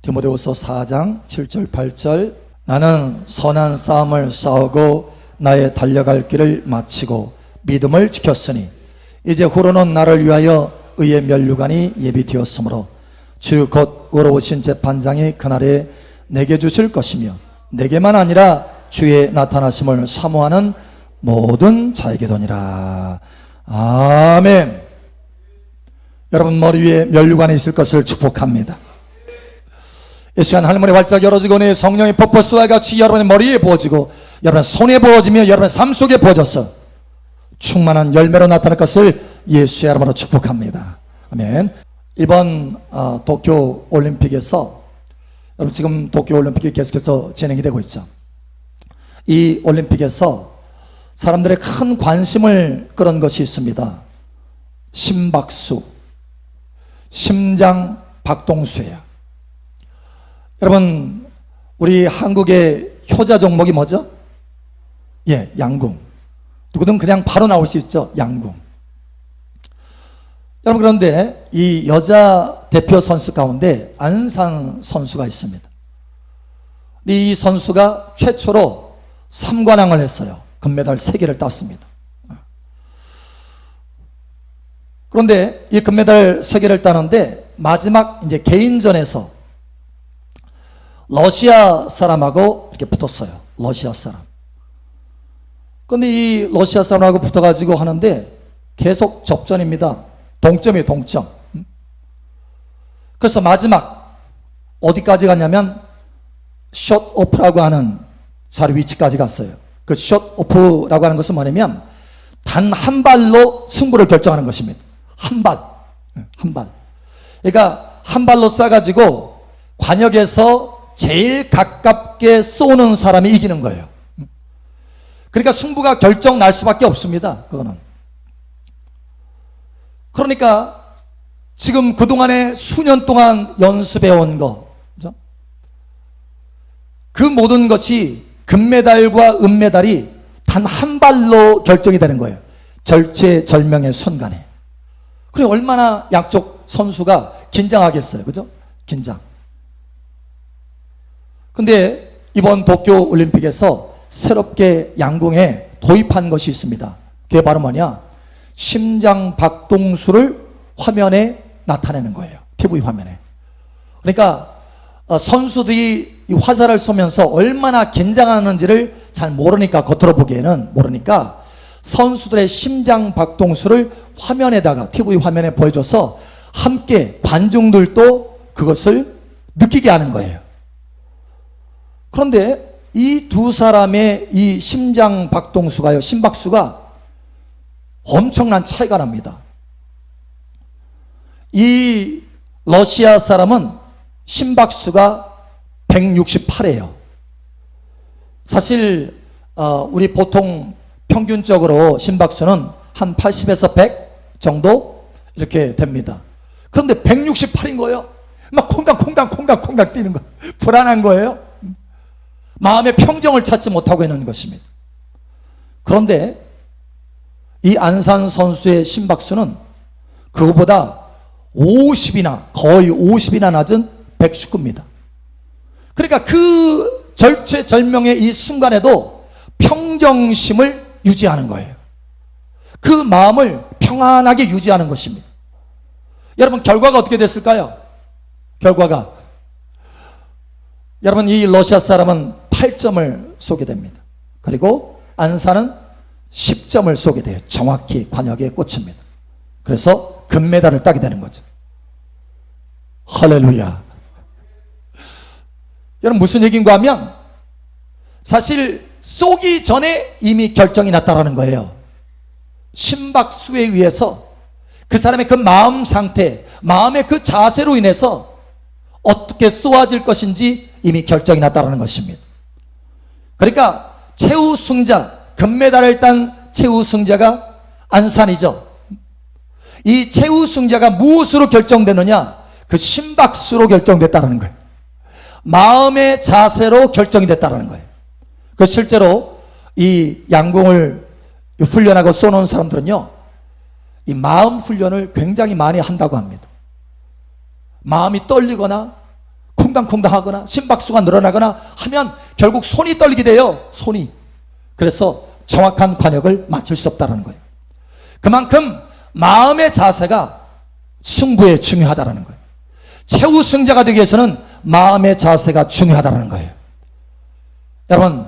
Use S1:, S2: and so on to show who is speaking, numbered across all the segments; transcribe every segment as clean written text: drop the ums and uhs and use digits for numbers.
S1: 디모데후서 4장 7절 8절 나는 선한 싸움을 싸우고 나의 달려갈 길을 마치고 믿음을 지켰으니 이제 후로는 나를 위하여 의의 면류관이 예비되었으므로 주 곧 의로우신 재판장이 그날에 내게 주실 것이며 내게만 아니라 주의 나타나심을 사모하는 모든 자에게도니라. 아멘. 여러분 머리 위에 면류관이 있을 것을 축복합니다. 이 시간 하늘문이 활짝 열어지고 내 성령의 폭포수와 같이 여러분의 머리에 부어지고 여러분 손에 부어지며 여러분 삶 속에 부어져서 충만한 열매로 나타날 것을 예수의 이름으로 축복합니다. 아멘. 이번 도쿄 올림픽에서 여러분 지금 도쿄 올림픽이 계속해서 진행이 되고 있죠. 이 올림픽에서 사람들의 큰 관심을 끌은 것이 있습니다. 심박수, 심장 박동수예요. 여러분 우리 한국의 효자 종목이 뭐죠? 예, 양궁. 누구든 그냥 바로 나올 수 있죠. 양궁. 여러분 그런데 이 여자 대표 선수 가운데 안산 선수가 있습니다. 이 선수가 최초로 3관왕을 했어요. 금메달 3개를 땄습니다. 그런데 이 금메달 3개를 따는데 마지막 이제 개인전에서 러시아 사람하고 이렇게 붙었어요. 러시아 사람. 그런데 이 러시아 사람하고 붙어가지고 하는데 계속 접전입니다. 동점이에요, 동점. 그래서 마지막 어디까지 갔냐면 숏 오프라고 하는 자리 위치까지 갔어요. 그 숏 오프라고 하는 것은 뭐냐면 단 한 발로 승부를 결정하는 것입니다. 한 발. 한 발. 그러니까 한 발로 쏴가지고 관역에서 제일 가깝게 쏘는 사람이 이기는 거예요. 그러니까 승부가 결정 날 수밖에 없습니다. 그거는. 그러니까 지금 그동안에 수년 동안 연습해 온 거, 그죠? 그 모든 것이 금메달과 은메달이 단 한 발로 결정이 되는 거예요. 절체절명의 순간에. 그래 얼마나 양쪽 선수가 긴장하겠어요. 그죠? 긴장. 근데 이번 도쿄 올림픽에서 새롭게 양궁에 도입한 것이 있습니다. 그게 바로 뭐냐? 심장 박동수를 화면에 나타내는 거예요. TV 화면에. 그러니까 선수들이 이 화살을 쏘면서 얼마나 긴장하는지를 잘 모르니까, 겉으로 보기에는 모르니까 선수들의 심장 박동수를 화면에다가 TV 화면에 보여줘서 함께 관중들도 그것을 느끼게 하는 거예요. 그런데 이 두 사람의 이 심장 박동수가요, 심박수가 엄청난 차이가 납니다. 이 러시아 사람은 심박수가 168이에요. 사실 우리 보통 평균적으로 심박수는 한 80에서 100 정도 이렇게 됩니다. 그런데 168인 거예요. 막 콩닥콩닥 뛰는 거. 불안한 거예요. 마음의 평정을 찾지 못하고 있는 것입니다. 그런데 이 안산 선수의 심박수는 그거보다 50이나 거의 50이나 낮은 119입니다. 그러니까 그 절체절명의 이 순간에도 평정심을 유지하는 거예요. 그 마음을 평안하게 유지하는 것입니다. 여러분 결과가 어떻게 됐을까요? 결과가 여러분 이 러시아 사람은 8점을 쏘게 됩니다. 그리고 안산은 10점을 쏘게 돼요. 정확히 관역에 꽂힙니다. 그래서 금메달을 따게 되는 거죠. 할렐루야. 여러분 무슨 얘기인가 하면 사실 쏘기 전에 이미 결정이 났다라는 거예요. 심박수에 의해서 그 사람의 그 마음 상태, 마음의 그 자세로 인해서 어떻게 쏘아질 것인지 이미 결정이 났다라는 것입니다. 그러니까 최우승자, 금메달을 딴 최우승자가 안산이죠. 이 최우승자가 무엇으로 결정되느냐? 그 심박수로 결정됐다는 거예요. 마음의 자세로 결정이 됐다는 거예요. 그 실제로 이 양궁을 훈련하고 쏘는 사람들은요, 이 마음 훈련을 굉장히 많이 한다고 합니다. 마음이 떨리거나 쿵당쿵당 하거나 심박수가 늘어나거나 하면 결국 손이 떨리게 돼요. 손이. 그래서 정확한 관역을 맞출 수 없다는 거예요. 그만큼 마음의 자세가 승부에 중요하다는 거예요. 최우승자가 되기 위해서는 마음의 자세가 중요하다는 거예요. 여러분,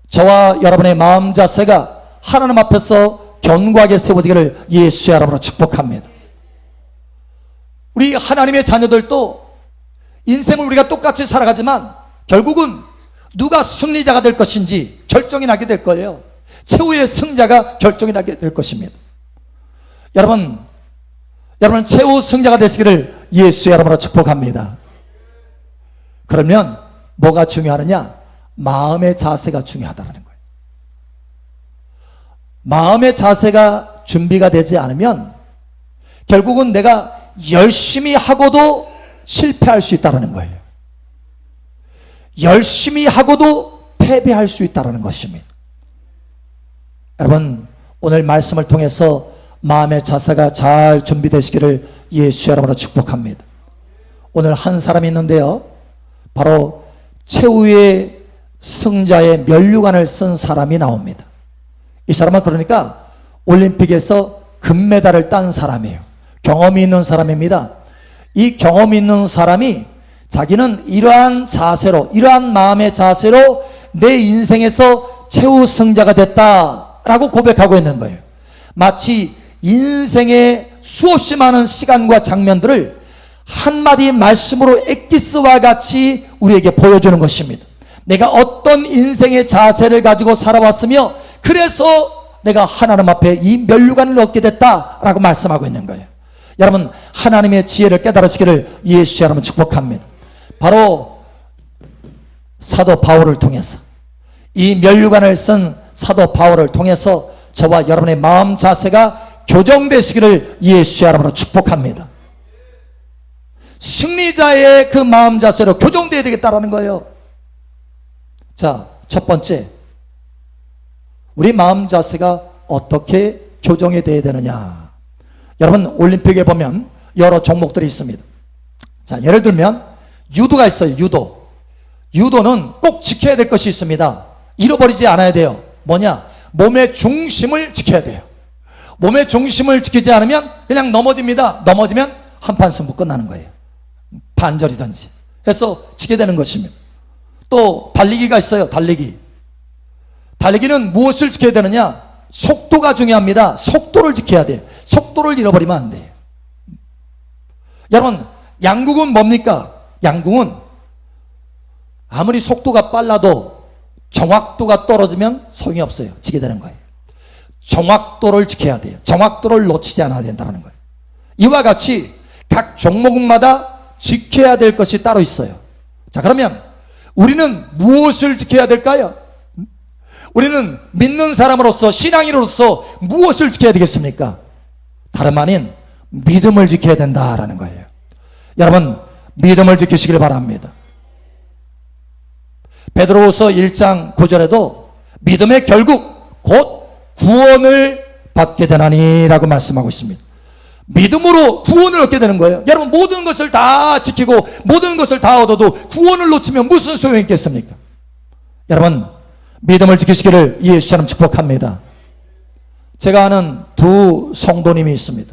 S1: 저와 여러분의 마음 자세가 하나님 앞에서 견고하게 세워지기를 예수의 이름으로 축복합니다. 우리 하나님의 자녀들도 인생을 우리가 똑같이 살아가지만 결국은 누가 승리자가 될 것인지 결정이 나게 될 거예요. 최후의 승자가 결정이 나게 될 것입니다. 여러분 최후 승자가 되시기를 예수의 이름으로 축복합니다. 그러면 뭐가 중요하느냐? 마음의 자세가 중요하다는 거예요. 마음의 자세가 준비가 되지 않으면 결국은 내가 열심히 하고도 실패할 수 있다는 거예요. 열심히 하고도 패배할 수 있다는 것입니다. 여러분, 오늘 말씀을 통해서 마음의 자세가 잘 준비되시기를 예수의 이름으로 축복합니다. 오늘 한 사람이 있는데요, 바로 최후의 승자의 면류관을 쓴 사람이 나옵니다. 이 사람은 그러니까 올림픽에서 금메달을 딴 사람이에요. 경험이 있는 사람입니다. 이 경험이 있는 사람이 자기는 이러한 자세로, 이러한 마음의 자세로 내 인생에서 최후 승자가 됐다라고 고백하고 있는 거예요. 마치 인생의 수없이 많은 시간과 장면들을 한마디 말씀으로 엑기스와 같이 우리에게 보여주는 것입니다. 내가 어떤 인생의 자세를 가지고 살아왔으며 그래서 내가 하나님 앞에 이 면류관을 얻게 됐다라고 말씀하고 있는 거예요. 여러분, 하나님의 지혜를 깨달으시기를 예수의 이름으로 축복합니다. 바로 사도 바울을 통해서, 이 면류관을 쓴 사도 바울을 통해서 저와 여러분의 마음 자세가 교정되시기를 예수의 이름으로 축복합니다. 승리자의 그 마음 자세로 교정되어야 되겠다라는 거예요. 자, 첫 번째, 우리 마음 자세가 어떻게 교정이 되어야 되느냐. 여러분, 올림픽에 보면 여러 종목들이 있습니다. 자, 예를 들면 유도가 있어요. 유도는 꼭 지켜야 될 것이 있습니다. 잃어버리지 않아야 돼요. 뭐냐? 몸의 중심을 지켜야 돼요. 몸의 중심을 지키지 않으면 그냥 넘어집니다. 넘어지면 한판 승부 끝나는 거예요. 반절이든지 해서 지게 되는 것입니다. 또 달리기가 있어요. 달리기는 무엇을 지켜야 되느냐? 속도가 중요합니다. 속도를 지켜야 돼요. 속도를 잃어버리면 안 돼요. 여러분, 양궁은 뭡니까? 양궁은 아무리 속도가 빨라도 정확도가 떨어지면 소용이 없어요. 지게 되는 거예요. 정확도를 지켜야 돼요. 정확도를 놓치지 않아야 된다는 거예요. 이와 같이 각 종목마다 지켜야 될 것이 따로 있어요. 자, 그러면 우리는 무엇을 지켜야 될까요? 우리는 믿는 사람으로서, 신앙인으로서 무엇을 지켜야 되겠습니까? 다름 아닌 믿음을 지켜야 된다라는 거예요. 여러분, 믿음을 지키시길 바랍니다. 베드로후서 1장 9절에도 믿음의 결국 곧 구원을 받게 되나니라고 말씀하고 있습니다. 믿음으로 구원을 얻게 되는 거예요. 여러분, 모든 것을 다 지키고 모든 것을 다 얻어도 구원을 놓치면 무슨 소용이 있겠습니까? 여러분, 믿음을 지키시기를 예수처럼 축복합니다. 제가 아는 두 성도님이 있습니다.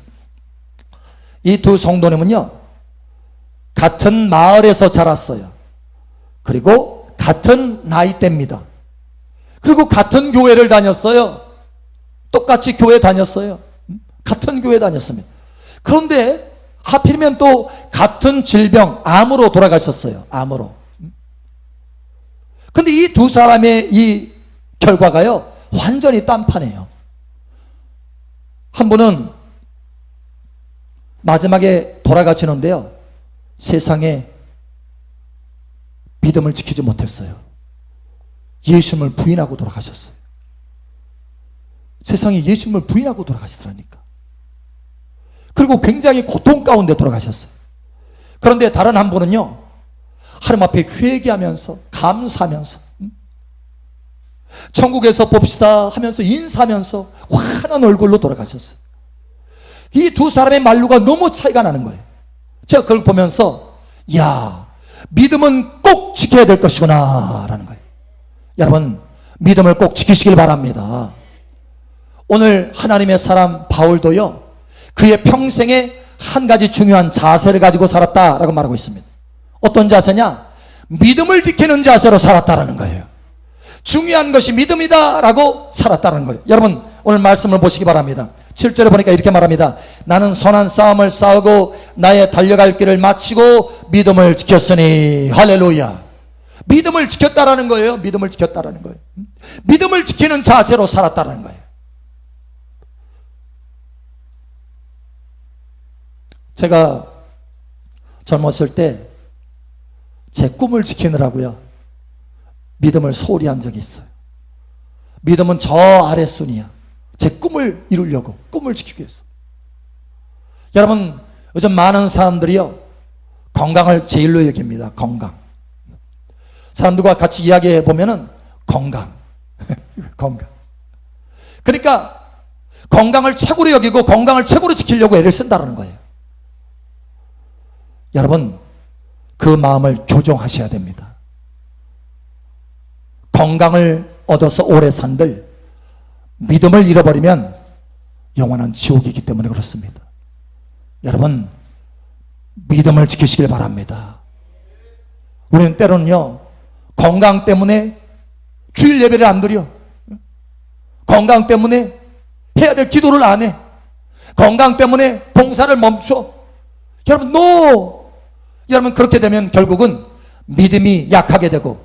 S1: 이 두 성도님은요, 같은 마을에서 자랐어요. 그리고 같은 나이대입니다. 그리고 같은 교회를 다녔어요. 똑같이 교회 다녔어요. 같은 교회 다녔습니다. 그런데 하필이면 또 같은 질병, 암으로 돌아가셨어요. 암으로. 근데 이 두 사람의 이 결과가요, 완전히 딴판이에요. 한 분은 마지막에 돌아가시는데요, 세상에 믿음을 지키지 못했어요. 예수님을 부인하고 돌아가셨어요. 세상에 예수님을 부인하고 돌아가시더라니까. 그리고 굉장히 고통 가운데 돌아가셨어요. 그런데 다른 한 분은요, 하나님 앞에 회개하면서 감사하면서 천국에서 봅시다 하면서 인사하면서 환한 얼굴로 돌아가셨어요. 이 두 사람의 말루가 너무 차이가 나는 거예요. 제가 그걸 보면서, 야, 믿음은 꼭 지켜야 될 것이구나 라는 거예요. 여러분, 믿음을 꼭 지키시길 바랍니다. 오늘 하나님의 사람 바울도요, 그의 평생에 한 가지 중요한 자세를 가지고 살았다라고 말하고 있습니다. 어떤 자세냐? 믿음을 지키는 자세로 살았다라는 거예요. 중요한 것이 믿음이다라고 살았다는 거예요. 여러분, 오늘 말씀을 보시기 바랍니다. 7절에 보니까 이렇게 말합니다. 나는 선한 싸움을 싸우고 나의 달려갈 길을 마치고 믿음을 지켰으니. 할렐루야. 믿음을 지켰다라는 거예요. 믿음을 지켰다라는 거예요. 믿음을 지키는 자세로 살았다라는 거예요. 제가 젊었을 때 제 꿈을 지키느라고요, 믿음을 소홀히 한 적이 있어요. 믿음은 저 아래순이야. 제 꿈을 이루려고, 꿈을 지키기 위해서. 여러분, 요즘 많은 사람들이요, 건강을 제일로 여깁니다. 건강. 사람들과 같이 이야기해 보면은 건강. 건강. 그러니까 건강을 최고로 여기고 건강을 최고로 지키려고 애를 쓴다는 거예요. 여러분, 그 마음을 교정하셔야 됩니다. 건강을 얻어서 오래 산들 믿음을 잃어버리면 영원한 지옥이기 때문에 그렇습니다. 여러분, 믿음을 지키시길 바랍니다. 우리는 때로는요, 건강 때문에 주일 예배를 안 드려. 건강 때문에 해야 될 기도를 안 해. 건강 때문에 봉사를 멈춰. 여러분, 여러분, 그렇게 되면 결국은 믿음이 약하게 되고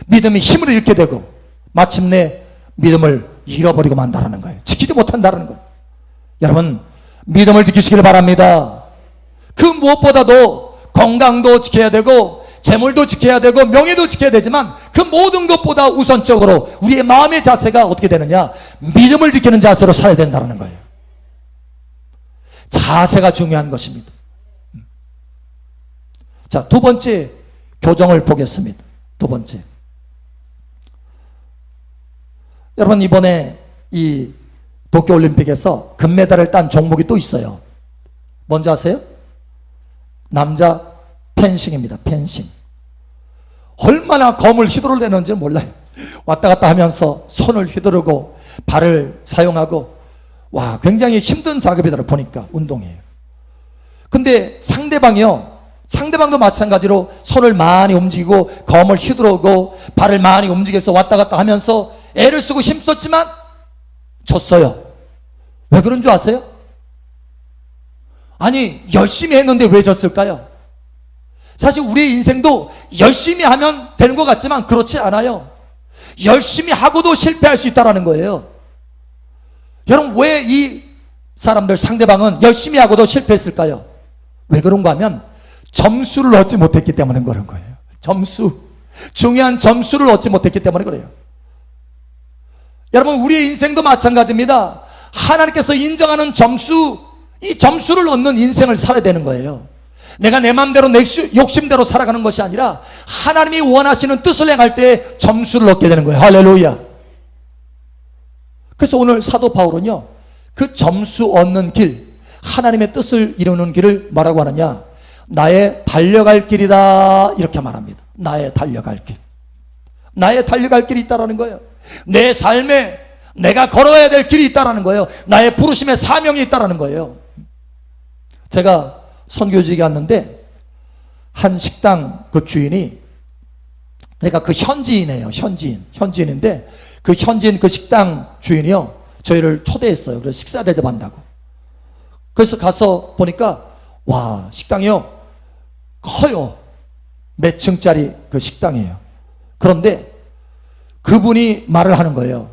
S1: 믿음이 힘을 잃게 되고 마침내 믿음을 잃어버리고 만다라는 거예요. 지키지 못한다는 거예요. 여러분, 믿음을 지키시길 바랍니다. 그 무엇보다도 건강도 지켜야 되고 재물도 지켜야 되고 명예도 지켜야 되지만 그 모든 것보다 우선적으로 우리의 마음의 자세가 어떻게 되느냐? 믿음을 지키는 자세로 살아야 된다는 거예요. 자세가 중요한 것입니다. 자, 두 번째 교정을 보겠습니다. 두 번째. 여러분, 이번에 이 도쿄올림픽에서 금메달을 딴 종목이 또 있어요. 뭔지 아세요? 남자 펜싱입니다. 펜싱. 얼마나 검을 휘두르려는지 몰라요. 왔다 갔다 하면서 손을 휘두르고 발을 사용하고, 와, 굉장히 힘든 작업이더라고요. 보니까 운동이에요. 근데 상대방도 마찬가지로 손을 많이 움직이고 검을 휘두르고 발을 많이 움직여서 왔다 갔다 하면서 애를 쓰고 힘썼지만 졌어요. 왜 그런 줄 아세요? 아니, 열심히 했는데 왜 졌을까요? 사실 우리의 인생도 열심히 하면 되는 것 같지만 그렇지 않아요. 열심히 하고도 실패할 수 있다는 거예요. 여러분, 왜 이 사람들, 상대방은 열심히 하고도 실패했을까요? 왜 그런가 하면 점수를 얻지 못했기 때문에 그런 거예요. 중요한 점수를 얻지 못했기 때문에 그래요. 여러분, 우리의 인생도 마찬가지입니다. 하나님께서 인정하는 점수, 이 점수를 얻는 인생을 살아야 되는 거예요. 내가 내 마음대로 내 욕심대로 살아가는 것이 아니라 하나님이 원하시는 뜻을 행할 때 점수를 얻게 되는 거예요. 할렐루야. 그래서 오늘 사도 바울은요, 그 점수 얻는 길, 하나님의 뜻을 이루는 길을 뭐라고 하느냐? 나의 달려갈 길이다, 이렇게 말합니다. 나의 달려갈 길. 나의 달려갈 길이 있다라는 거예요. 내 삶에 내가 걸어야 될 길이 있다라는 거예요. 나의 부르심의 사명이 있다라는 거예요. 제가 선교지에 갔는데 한 식당 그 주인이, 그러니까 그 현지인이에요. 현지인인데 그 현지인 그 식당 주인이요, 저희를 초대했어요. 그래서 식사 대접한다고. 그래서 가서 보니까, 와, 식당이요, 커요. 몇 층짜리 그 식당이에요. 그런데 그분이 말을 하는 거예요.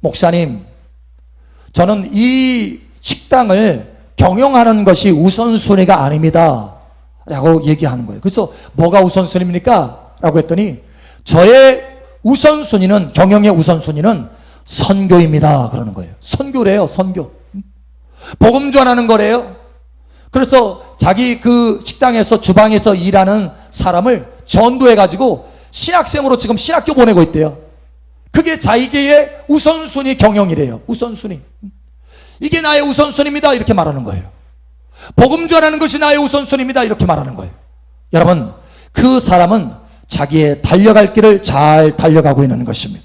S1: 목사님, 저는 이 식당을 경영하는 것이 우선순위가 아닙니다, 라고 얘기하는 거예요. 그래서 뭐가 우선순위입니까? 라고 했더니 저의 우선순위는, 경영의 우선순위는 선교입니다, 그러는 거예요. 선교래요. 선교. 복음 전하는 거래요. 그래서 자기 그 식당에서 주방에서 일하는 사람을 전도해가지고 신학생으로 지금 신학교 보내고 있대요. 그게 자기의 우선순위 경영이래요. 우선순위. 이게 나의 우선순위입니다, 이렇게 말하는 거예요. 복음 전하는 것이 나의 우선순위입니다, 이렇게 말하는 거예요. 여러분, 그 사람은 자기의 달려갈 길을 잘 달려가고 있는 것입니다.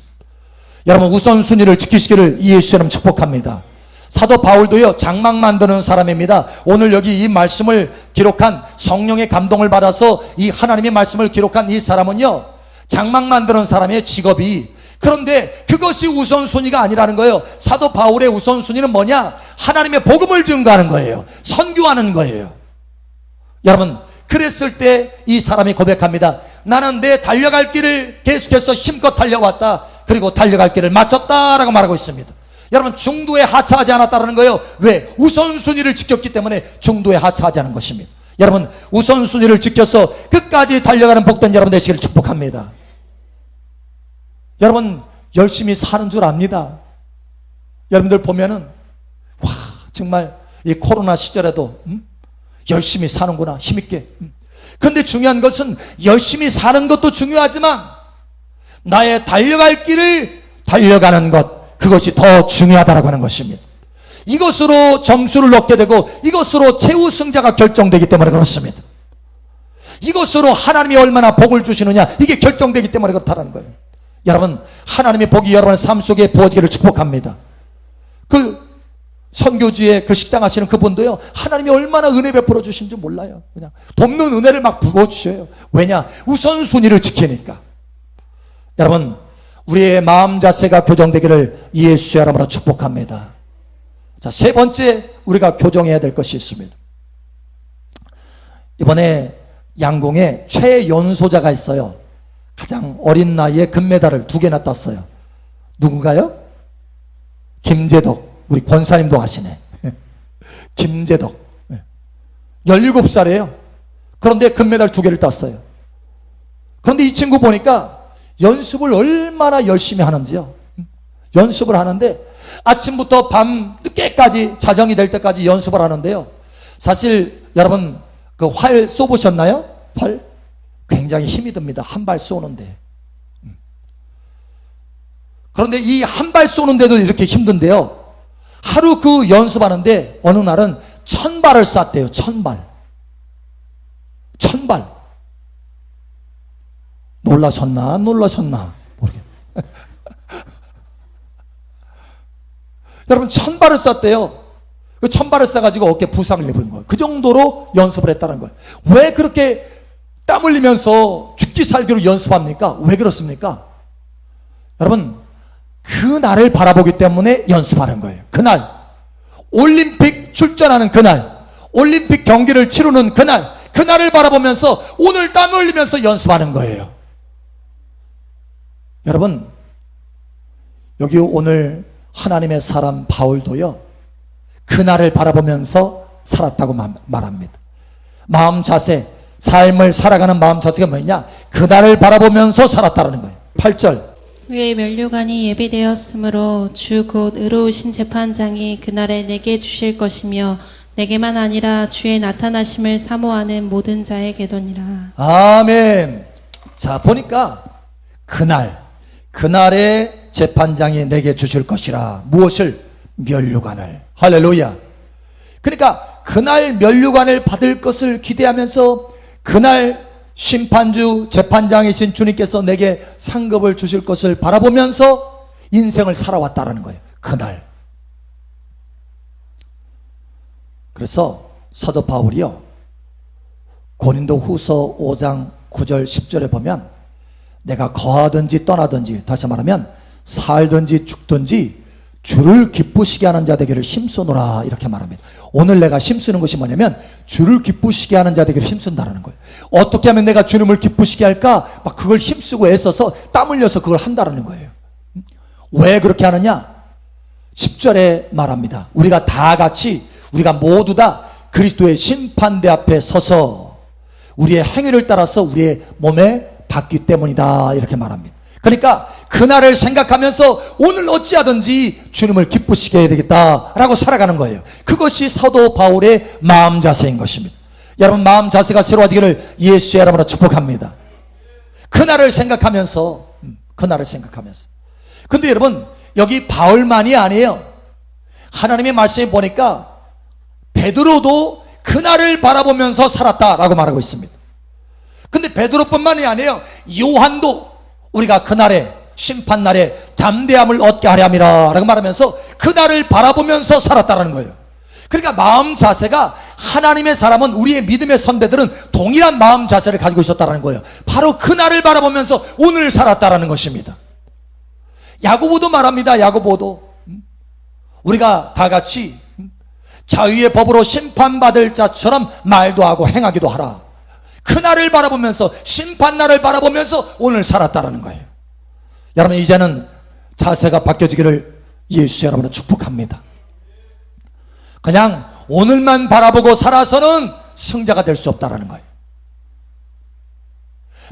S1: 여러분, 우선순위를 지키시기를 예수처럼 축복합니다. 사도 바울도요, 장막 만드는 사람입니다. 오늘 여기 이 말씀을 기록한, 성령의 감동을 받아서 이 하나님의 말씀을 기록한 이 사람은요, 장막 만드는 사람의 직업이, 그런데 그것이 우선순위가 아니라는 거예요. 사도 바울의 우선순위는 뭐냐? 하나님의 복음을 증거하는 거예요. 선교하는 거예요. 여러분, 그랬을 때 이 사람이 고백합니다. 나는 내 달려갈 길을 계속해서 힘껏 달려왔다. 그리고 달려갈 길을 마쳤다라고 말하고 있습니다. 여러분, 중도에 하차하지 않았다는 거예요. 왜? 우선순위를 지켰기 때문에 중도에 하차하지 않은 것입니다. 여러분, 우선순위를 지켜서 끝까지 달려가는 복된 여러분 되시기를 축복합니다. 여러분, 열심히 사는 줄 압니다. 여러분들 보면은 와, 정말 이 코로나 시절에도 열심히 사는구나, 힘있게. 그런데 중요한 것은 열심히 사는 것도 중요하지만 나의 달려갈 길을 달려가는 것, 그것이 더 중요하다라고 하는 것입니다. 이것으로 점수를 얻게 되고 이것으로 최우승자가 결정되기 때문에 그렇습니다. 이것으로 하나님이 얼마나 복을 주시느냐, 이게 결정되기 때문에 그렇다는 거예요. 여러분, 하나님의 복이 여러분의 삶 속에 부어지기를 축복합니다. 그 선교지에 그 식당 하시는 그분도요, 하나님이 얼마나 은혜 베풀어 주신지 몰라요. 그냥 돕는 은혜를 막 부어주셔요. 왜냐? 우선순위를 지키니까. 여러분, 우리의 마음 자세가 교정되기를 예수의 이름으로 축복합니다. 자, 세 번째 우리가 교정해야 될 것이 있습니다. 이번에 양궁에 최연소자가 있어요. 가장 어린 나이에 금메달을 2개나 땄어요. 누군가요? 김재덕. 우리 권사님도 아시네. 김재덕. 17살이에요. 그런데 금메달 2개를 땄어요. 그런데 이 친구 보니까 연습을 얼마나 열심히 하는지요. 연습을 하는데 아침부터 밤 늦게까지, 자정이 될 때까지 연습을 하는데요. 사실 여러분, 그 활 쏘보셨나요? 활? 굉장히 힘이 듭니다. 한 발 쏘는데. 그런데 이 한 발 쏘는데도 이렇게 힘든데요. 하루 그 연습하는데 어느 날은 1000발을 쐈대요. 1000발. 1000발. 놀라셨나? 놀라셨나? 모르겠어요. 여러분, 1000발을 쐈대요. 그 1000발을 쏴가지고 어깨 부상을 입은 거예요. 그 정도로 연습을 했다는 거예요. 왜 그렇게 땀 흘리면서 죽기 살기로 연습합니까? 왜 그렇습니까? 여러분, 그날을 바라보기 때문에 연습하는 거예요. 그날, 올림픽 출전하는 그날, 올림픽 경기를 치르는 그날, 그날을 바라보면서 오늘 땀 흘리면서 연습하는 거예요. 여러분, 여기 오늘 하나님의 사람 바울도요, 그날을 바라보면서 살았다고 말합니다. 마음 자세, 삶을 살아가는 마음 자세가 뭐냐? 그날을 바라보면서 살았다는 거예요. 8절.
S2: 위에 면류관이 예비되었으므로 주 곧 의로우신 재판장이 그날에 내게 주실 것이며 내게만 아니라 주의 나타나심을 사모하는 모든 자에게도니라.
S1: 아멘. 자, 보니까 그날에 재판장이 내게 주실 것이라. 무엇을? 면류관을. 할렐루야. 그러니까 그날 면류관을 받을 것을 기대하면서 그날 심판주 재판장이신 주님께서 내게 상급을 주실 것을 바라보면서 인생을 살아왔다라는 거예요. 그날. 그래서 사도 바울이요, 고린도 후서 5장 9절 10절에 보면 내가 거하든지 떠나든지, 다시 말하면 살든지 죽든지 주를 기쁘시게 하는 자 되기를 힘쓰노라, 이렇게 말합니다. 오늘 내가 힘쓰는 것이 뭐냐면 주를 기쁘시게 하는 자 되기를 힘쓴다는 거예요. 어떻게 하면 내가 주님을 기쁘시게 할까? 막 그걸 힘쓰고 애써서 땀 흘려서 그걸 한다는 거예요. 왜 그렇게 하느냐? 10절에 말합니다. 우리가 다 같이, 우리가 모두 다 그리스도의 심판대 앞에 서서 우리의 행위를 따라서 우리의 몸에 받기 때문이다, 이렇게 말합니다. 그러니까 그날을 생각하면서 오늘 어찌하든지 주님을 기쁘시게 해야 되겠다라고 살아가는 거예요. 그것이 사도 바울의 마음 자세인 것입니다. 여러분, 마음 자세가 새로워지기를 예수의 이름으로 축복합니다. 그날을 생각하면서. 근데 여러분, 여기 바울만이 아니에요. 하나님의 말씀에 보니까 베드로도 그날을 바라보면서 살았다라고 말하고 있습니다. 근데 베드로뿐만이 아니에요. 요한도 우리가 그날에 심판날에 담대함을 얻게 하려 함이라 라고 말하면서 그날을 바라보면서 살았다라는 거예요. 그러니까 마음 자세가, 하나님의 사람은, 우리의 믿음의 선배들은 동일한 마음 자세를 가지고 있었다라는 거예요. 바로 그날을 바라보면서 오늘 살았다라는 것입니다. 야고보도 말합니다. 야고보도 우리가 다 같이 자유의 법으로 심판받을 자처럼 말도 하고 행하기도 하라. 그날을 바라보면서, 심판날을 바라보면서 오늘 살았다라는 거예요. 여러분, 이제는 자세가 바뀌어지기를 예수 여러분을 축복합니다. 그냥 오늘만 바라보고 살아서는 승자가 될 수 없다라는 거예요.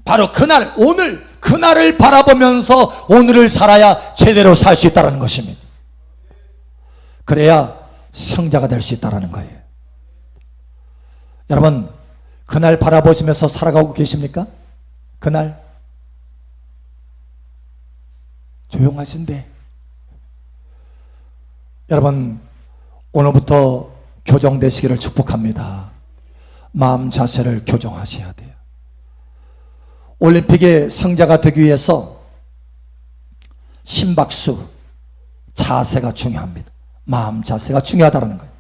S1: 바로 그날, 오늘, 그날을 바라보면서 오늘을 살아야 제대로 살 수 있다는 것입니다. 그래야 승자가 될 수 있다는 거예요. 여러분, 그날 바라보시면서 살아가고 계십니까? 그날? 조용하신데. 여러분, 오늘부터 교정되시기를 축복합니다. 마음 자세를 교정하셔야 돼요. 올림픽의 승자가 되기 위해서 심박수, 자세가 중요합니다. 마음 자세가 중요하다는 거예요.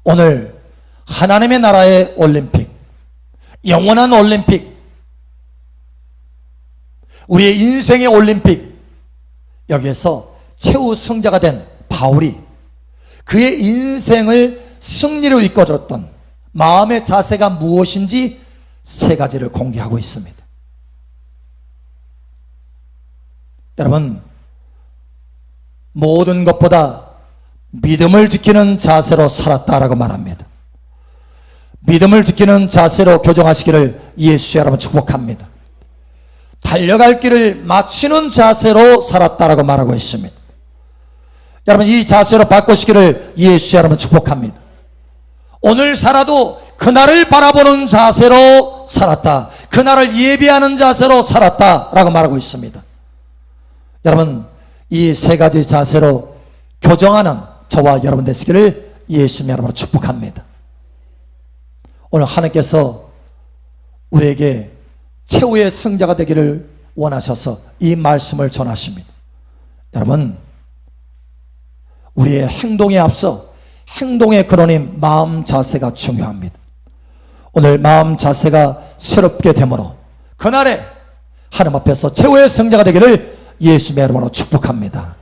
S1: 오늘 하나님의 나라의 올림픽, 영원한 올림픽, 우리의 인생의 올림픽, 여기에서 최후 승자가 된 바울이 그의 인생을 승리로 이끌었던 마음의 자세가 무엇인지 세 가지를 공개하고 있습니다. 여러분, 모든 것보다 믿음을 지키는 자세로 살았다라고 말합니다. 믿음을 지키는 자세로 교정하시기를 예수 여러분 축복합니다. 달려갈 길을 마치는 자세로 살았다라고 말하고 있습니다. 여러분, 이 자세로 바꾸시기를 예수 여러분 축복합니다. 오늘 살아도 그날을 바라보는 자세로 살았다, 그날을 예비하는 자세로 살았다라고 말하고 있습니다. 여러분, 이 세 가지 자세로 교정하는 저와 여러분 되시기를 예수 여러분 축복합니다. 오늘 하나님께서 우리에게 최후의 승자가 되기를 원하셔서 이 말씀을 전하십니다. 여러분, 우리의 행동에 앞서 행동의 근원인 마음 자세가 중요합니다. 오늘 마음 자세가 새롭게 되므로 그날에 하나님 앞에서 최후의 승자가 되기를 예수님의 이름으로 축복합니다.